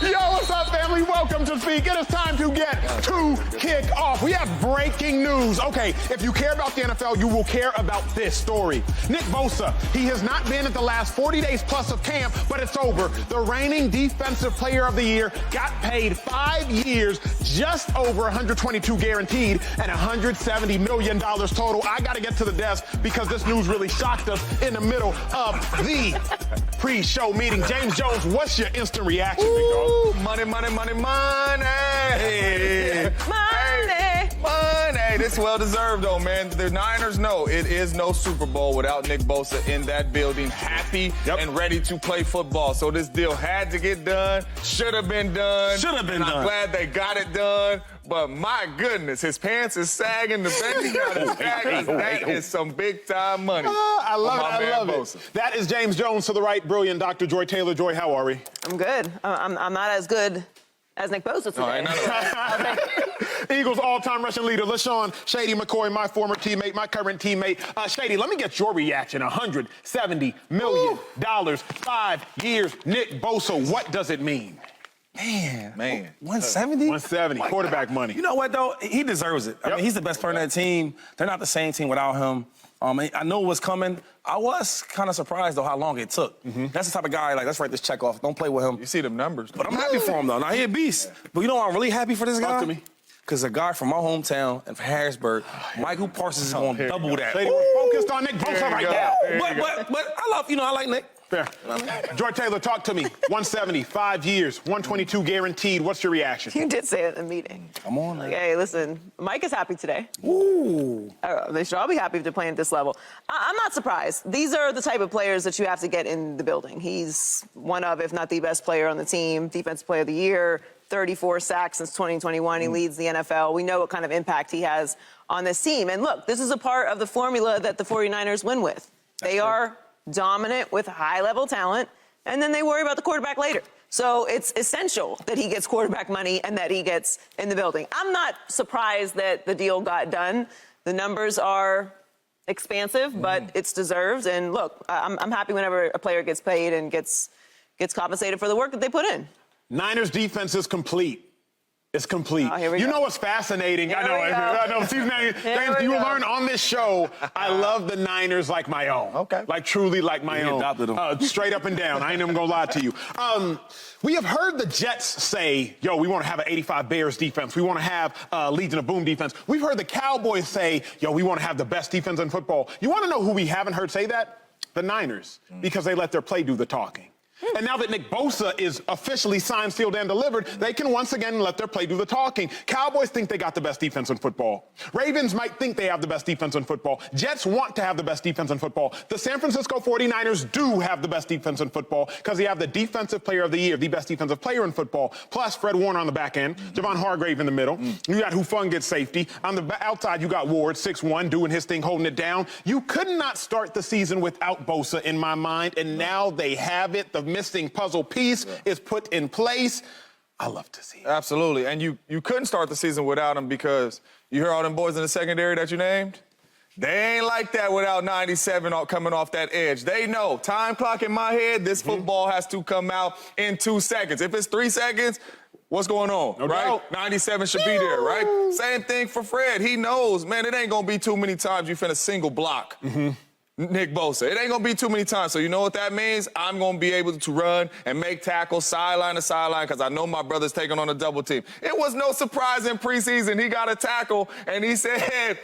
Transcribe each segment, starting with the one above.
Yo, what's up, family? Welcome to Speak. It is time to get to kick off. We have breaking news. Okay, if you care about the NFL, you will care about this story. Nick Bosa, he has not been at the last 40 days plus of camp, but it's over. The reigning Defensive Player of the Year got paid 5 years, just over 122 guaranteed, and $170 million total. I got to get to the desk because this news really shocked us in the middle of the pre-show meeting. James Jones, what's your instant reaction? Ooh, money, money, money, money. Money. This well-deserved, though, man. The Niners know it is no Super Bowl without Nick Bosa in that building, happy and ready to play football. So this deal had to get done, should have been done. I'm glad they got it done. But my goodness, his pants is sagging, the bench got his sagging. That is some big-time money. I love it. That is James Jones to the right, brilliant Dr. Joy Taylor. Joy, how are we? I'm good. I'm not as good as Nick Bosa today. Eagles all-time rushing leader, LeSean Shady McCoy, my former teammate, my current teammate. Shady, let me get your reaction. $170 million, 5 years. Nick Bosa, what does it mean? Man. 170? 170, quarterback money. You know what, though? He deserves it. I mean, he's the best player on that team. They're not the same team without him. I know it was coming. I was kind of surprised, though, how long it took. That's the type of guy, like, let's write this check off. Don't play with him. You see them numbers. But I'm happy for him, though. Now, he a beast. But you know why I'm really happy for this guy? Talk to me. Because a guy from my hometown and from Harrisburg, Michael Parsons is going to double that. Shady, we're focused on Nick Bosa right now. But I like Nick. Fair. Joy Taylor, talk to me. 170, 5 years, 122 guaranteed. What's your reaction? You did say it in the meeting. Come on, like, hey, listen, Mike is happy today. Ooh. They should all be happy if they're playing at this level. I'm not surprised. These are the type of players that you have to get in the building. He's one of, if not the best player on the team, Defensive Player of the Year, 34 sacks since 2021. He leads the NFL. We know what kind of impact he has on this team. And look, this is a part of the formula that the 49ers win with. They are dominant with high-level talent, and then they worry about the quarterback later. So it's essential that he gets quarterback money and that he gets in the building. I'm not surprised that the deal got done. The numbers are expansive, but it's deserved. And look, I'm happy whenever a player gets paid and gets compensated for the work that they put in. Niners defense is complete. It's complete. Oh, here we you go. know what's fascinating? Here I know. James, you will learn on this show, I love the Niners like my own. Okay. Like truly like my own. Adopted them. Straight up and down. I ain't even gonna lie to you. We have heard the Jets say, yo, we want to have an 85 Bears defense. We want to have Legion of Boom defense. We've heard the Cowboys say, yo, we want to have the best defense in football. You want to know who we haven't heard say that? The Niners, because they let their play do the talking. And now that Nick Bosa is officially signed, sealed, and delivered, they can once again let their play do the talking. Cowboys think they got the best defense in football. Ravens might think they have the best defense in football. Jets want to have the best defense in football. The San Francisco 49ers do have the best defense in football because they have the Defensive Player of the Year, the best defensive player in football, plus Fred Warner on the back end, Javon Hargrave in the middle. You got Hufanga at safety. On the outside, you got Ward, 6'1", doing his thing, holding it down. You could not start the season without Bosa in my mind, and now they have it. The missing puzzle piece is put in place. I love to see it. Absolutely. And you couldn't start the season without him because you hear all them boys in the secondary that you named? They ain't like that without 97 coming off that edge. They know, time clock in my head, this football has to come out in 2 seconds. If it's 3 seconds, what's going on, no right? doubt. 97 should be there, right? Same thing for Fred. He knows, man, it ain't going to be too many times you finna single block. Nick Bosa. It ain't going to be too many times. So you know what that means? I'm going to be able to run and make tackles sideline to sideline because I know my brother's taking on a double team. It was no surprise in preseason. He got a tackle, and he said,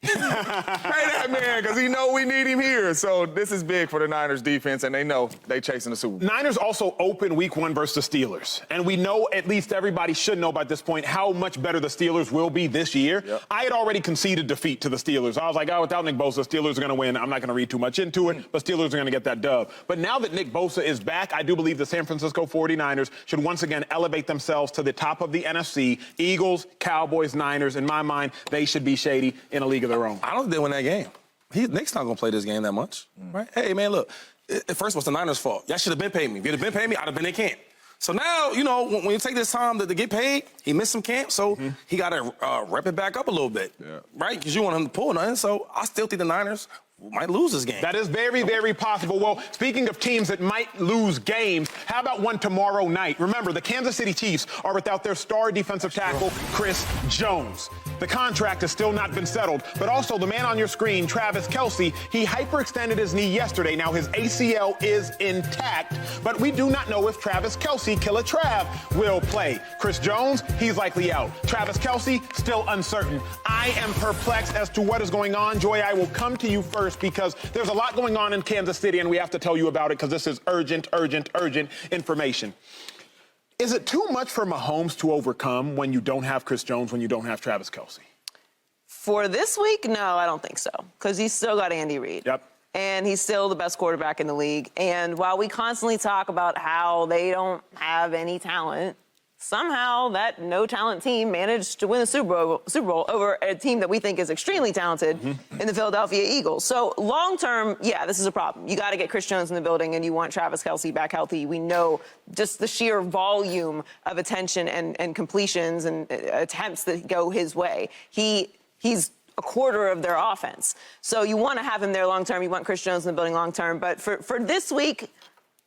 pay that man because he know we need him here. So this is big for the Niners defense, and they know they chasing the Super Bowl. Niners also open week 1 versus the Steelers. And we know, at least everybody should know by this point, how much better the Steelers will be this year. I had already conceded defeat to the Steelers. I was like, oh, without Nick Bosa, Steelers are going to win. I'm not going to read too much into it, but Steelers are going to get that dub. But now that Nick Bosa is back, I do believe the San Francisco 49ers should once again elevate themselves to the top of the NFC. Eagles, Cowboys, Niners, in my mind, they should be shady in a league of their own. I don't think they win that game. Nick's not going to play this game that much, right? Hey, man, look, at first, what's the Niners' fault? Y'all should have been paying me. If you'd have been paying me, I'd have been in camp. So now, you know, when you take this time to get paid, he missed some camp, so he got to rep it back up a little bit, right? Because you want him to pull nothing. So I still think the Niners might lose this game. That is very, very possible. Well, speaking of teams that might lose games, how about one tomorrow night? Remember, the Kansas City Chiefs are without their star defensive tackle, Chris Jones. The contract has still not been settled, but also the man on your screen, Travis Kelce, he hyperextended his knee yesterday. Now, his ACL is intact, but we do not know if Travis Kelce, Killer Trav, will play. Chris Jones, he's likely out. Travis Kelce, still uncertain. I am perplexed as to what is going on. Joy, I will come to you first because there's a lot going on in Kansas City, and we have to tell you about it because this is urgent, urgent, urgent information. Is it too much for Mahomes to overcome when you don't have Chris Jones, when you don't have Travis Kelce? For this week, no, I don't think so, because he's still got Andy Reid. Yep. And he's still the best quarterback in the league. And while we constantly talk about how they don't have any talent, somehow that no-talent team managed to win the Super Bowl over a team that we think is extremely talented in the Philadelphia Eagles. So long-term, yeah, this is a problem. You got to get Chris Jones in the building, and you want Travis Kelce back healthy. We know just the sheer volume of attention and completions and attempts that go his way. He's a quarter of their offense. So you want to have him there long-term. You want Chris Jones in the building long-term. But for this week,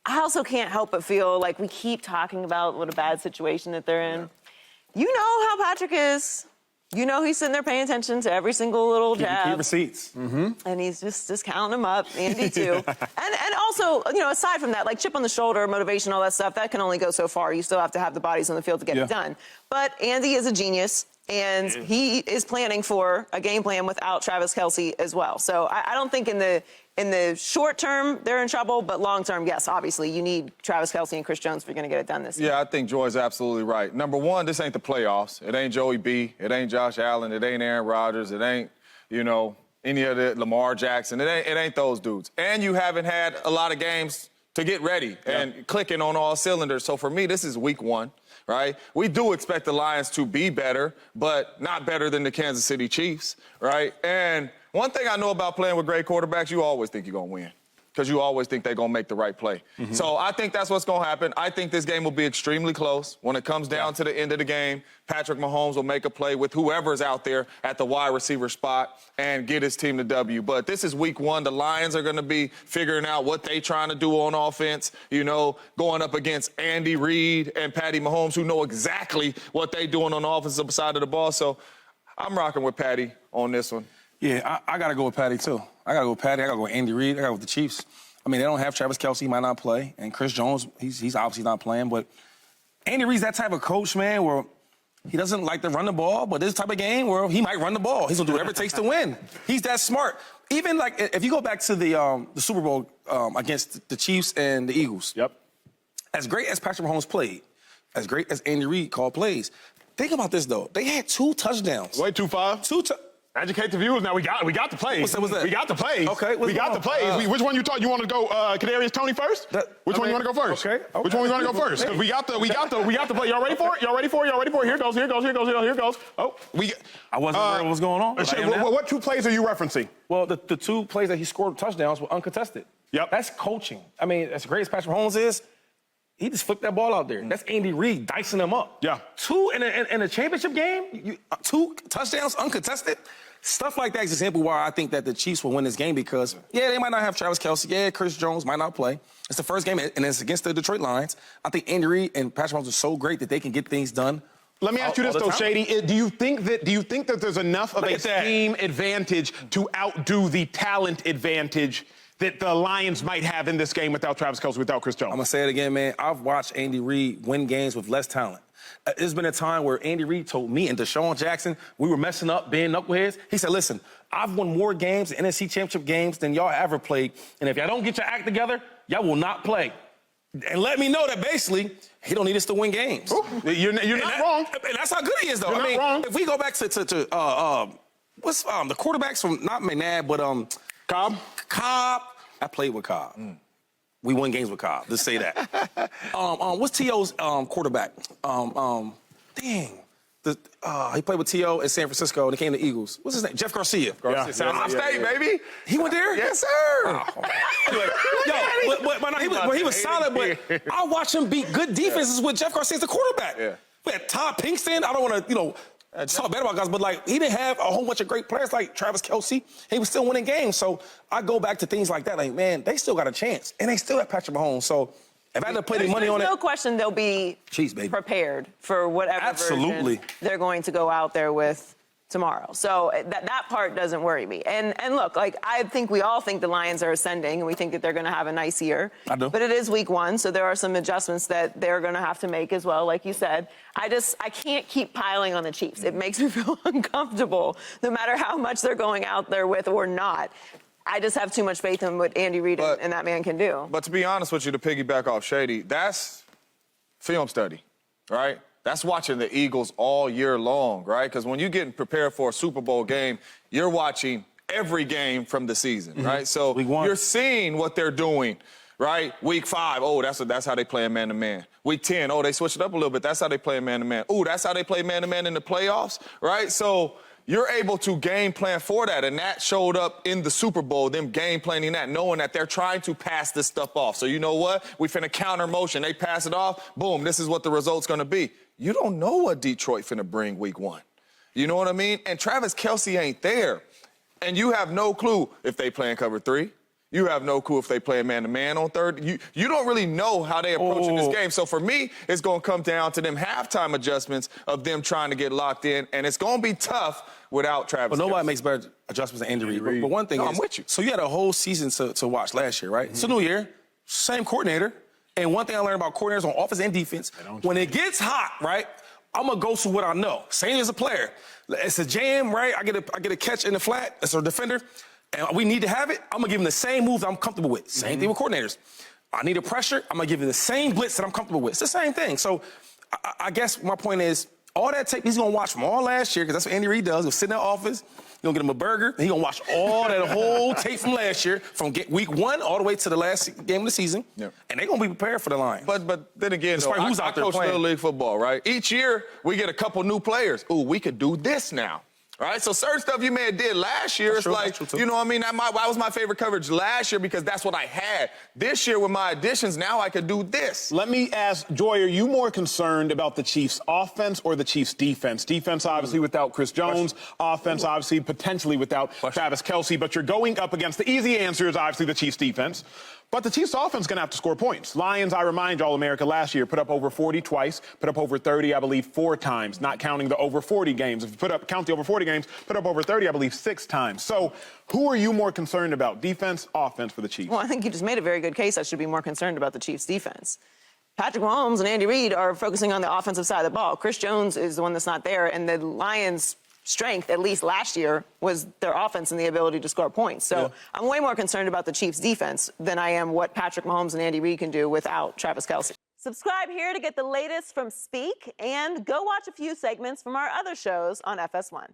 I also can't help but feel like we keep talking about what a bad situation that they're in. Yeah. You know how Patrick is. You know he's sitting there paying attention to every single little jab. Keep receipts. Mm-hmm. And he's just counting them up, Andy too. and also, you know, aside from that, like chip on the shoulder, motivation, all that stuff, that can only go so far. You still have to have the bodies on the field to get it done. But Andy is a genius. And he is planning for a game plan without Travis Kelce as well. So I don't think in the short term they're in trouble, but long term, yes, obviously you need Travis Kelce and Chris Jones if you're going to get it done this year. Yeah, I think Joy's absolutely right. Number one, this ain't the playoffs. It ain't Joey B. It ain't Josh Allen. It ain't Aaron Rodgers. It ain't, you know, any of the Lamar Jackson. It ain't those dudes. And you haven't had a lot of games to get ready and clicking on all cylinders. So for me, this is week one. Right? We do expect the Lions to be better, but not better than the Kansas City Chiefs, right? And one thing I know about playing with great quarterbacks, you always think you're going to win because you always think they're going to make the right play. Mm-hmm. So I think that's what's going to happen. I think this game will be extremely close. When it comes down to the end of the game, Patrick Mahomes will make a play with whoever's out there at the wide receiver spot and get his team the W. But this is week one. The Lions are going to be figuring out what they're trying to do on offense, you know, going up against Andy Reid and Patty Mahomes, who know exactly what they're doing on the offensive side of the ball. So I'm rocking with Patty on this one. Yeah, I got to go with Patty, too. I got to go with Patty. I got to go with Andy Reid. I got to go with the Chiefs. I mean, they don't have Travis Kelce. He might not play. And Chris Jones, he's obviously not playing. But Andy Reid's that type of coach, man, where he doesn't like to run the ball, but this type of game where he might run the ball. He's going to do whatever it takes to win. He's that smart. Even, like, if you go back to the Super Bowl against the Chiefs and the Eagles. Yep. As great as Patrick Mahomes played, as great as Andy Reid called plays, think about this, though. They had 2 touchdowns. Wait, 2-5? Educate the viewers. Now we got the plays. What's that? We got the plays. Okay. We got the plays. Which one you thought you want to go? Kadarius Toney first? Which one you want to go first? Okay. Which one you want to go first? Because we got the play. Y'all ready for it? Y'all ready for it? Here goes. Oh, I wasn't aware of what was going on. What 2 plays are you referencing? Well, the 2 plays that he scored touchdowns were uncontested. Yep. That's coaching. I mean, as great as Patrick Mahomes is, he just flipped that ball out there. That's Andy Reid dicing them up. Yeah. 2 in a championship game, 2 touchdowns uncontested. Stuff like that is an example why I think that the Chiefs will win this game because, yeah, they might not have Travis Kelce. Yeah, Chris Jones might not play. It's the first game, and it's against the Detroit Lions. I think Andy Reid and Patrick Mahomes are so great that they can get things done. Let me ask you this, though, Shady. Do you think that there's enough of a scheme advantage to outdo the talent advantage that the Lions might have in this game without Travis Kelce, without Chris Jones? I'm going to say it again, man. I've watched Andy Reid win games with less talent. There's been a time where Andy Reid told me and Deshaun Jackson we were messing up, being knuckleheads. He said, listen, I've won more games, NFC Championship games, than y'all ever played. And if y'all don't get your act together, y'all will not play. And let me know that basically he don't need us to win games. Ooh, you're not wrong. And that's how good he is, though. You're not wrong. If we go back to what's the quarterbacks from not McNabb, but Cobb? Cobb. I played with Cobb. We won games with Cobb. Let's say that. What's T.O.'s quarterback? He played with T.O. in San Francisco and he came to the Eagles. What's his name? Jeff Garcia. South State, baby. He went there? Yes, sir. Anyway, he was solid, but I watched him beat good defenses with Jeff Garcia as the quarterback. Yeah. We had Todd Pinkston. I don't want to, Talk bad about guys, but like he didn't have a whole bunch of great players like Travis Kelce. He was still winning games. So I go back to things like that. Like, man, they still got a chance, and they still have Patrick Mahomes. So if I had to put any money on it, no question they'll be baby. prepared for whatever version they're going to go out there with tomorrow. So that part doesn't worry me. And look, like I think we all think the Lions are ascending, and we think that they're going to have a nice year. I do. But it is week 1, so there are some adjustments that they're going to have to make as well, like you said. I can't keep piling on the Chiefs. It makes me feel uncomfortable, no matter how much they're going out there with or not. I just have too much faith in what Andy Reid and that man can do. But to be honest with you, to piggyback off Shady, that's film study, right? That's watching the Eagles all year long, right? Because when you're getting prepared for a Super Bowl game, you're watching every game from the season, right? So you're seeing what they're doing, right? Week 5, oh, that's how they play man-to-man. Week 10, oh, they switched it up a little bit. That's how they play man-to-man. Oh, that's how they play man-to-man in the playoffs, right? So you're able to game plan for that, and that showed up in the Super Bowl, them game planning that, knowing that they're trying to pass this stuff off. So you know what? We finna counter motion. They pass it off, boom, this is what the result's gonna be. You don't know what Detroit finna bring week 1. You know what I mean? And Travis Kelce ain't there. And you have no clue if they play in cover 3. You have no clue if they play man-to-man on third. You don't really know how they approaching this game. So for me, it's going to come down to them halftime adjustments of them trying to get locked in, and it's going to be tough without Travis. But nobody makes better adjustments than Andy Reid. But one thing is, I'm with you. So you had a whole season to watch last year, right? It's a new year, same coordinator. And one thing I learned about coordinators on offense and defense, when it gets hot, right, I'm going to go to what I know. Same as a player. It's a jam, right? I get a catch in the flat as a defender, and we need to have it. I'm going to give him the same moves I'm comfortable with. Same thing with coordinators. I need a pressure. I'm going to give him the same blitz that I'm comfortable with. It's the same thing. So I guess my point is, all that tape he's going to watch from all last year, because that's what Andy Reid does. He'll sit in that office, he's going to get him a burger, and he's going to watch all that whole tape from last year, from week 1 all the way to the last game of the season, and they're going to be prepared for the Lions. But then again, though, who's out there coach playing? Little League football, right? Each year, we get a couple new players. Ooh, we could do this now. Right? So certain stuff you may have did last year, it's like, you know what I mean? That was my favorite coverage last year because that's what I had. This year with my additions, now I could do this. Let me ask, Joy, are you more concerned about the Chiefs' offense or the Chiefs' defense? Defense, obviously, without Chris Jones. Offense, obviously, potentially without Travis Kelce. But you're going up against the easy answer is obviously the Chiefs' defense. But the Chiefs' offense is going to have to score points. Lions, I remind you, All-America last year, put up over 40 twice, put up over 30, I believe, 4 times, not counting the over 40 games. If you count the over 40 games, put up over 30, I believe, 6 times. So who are you more concerned about, defense, offense for the Chiefs? Well, I think you just made a very good case. I should be more concerned about the Chiefs' defense. Patrick Mahomes and Andy Reid are focusing on the offensive side of the ball. Chris Jones is the one that's not there, and the Lions' strength, at least last year, was their offense and the ability to score points. So I'm way more concerned about the Chiefs' defense than I am what Patrick Mahomes and Andy Reid can do without Travis Kelce. Subscribe here to get the latest from Speak, and go watch a few segments from our other shows on FS1.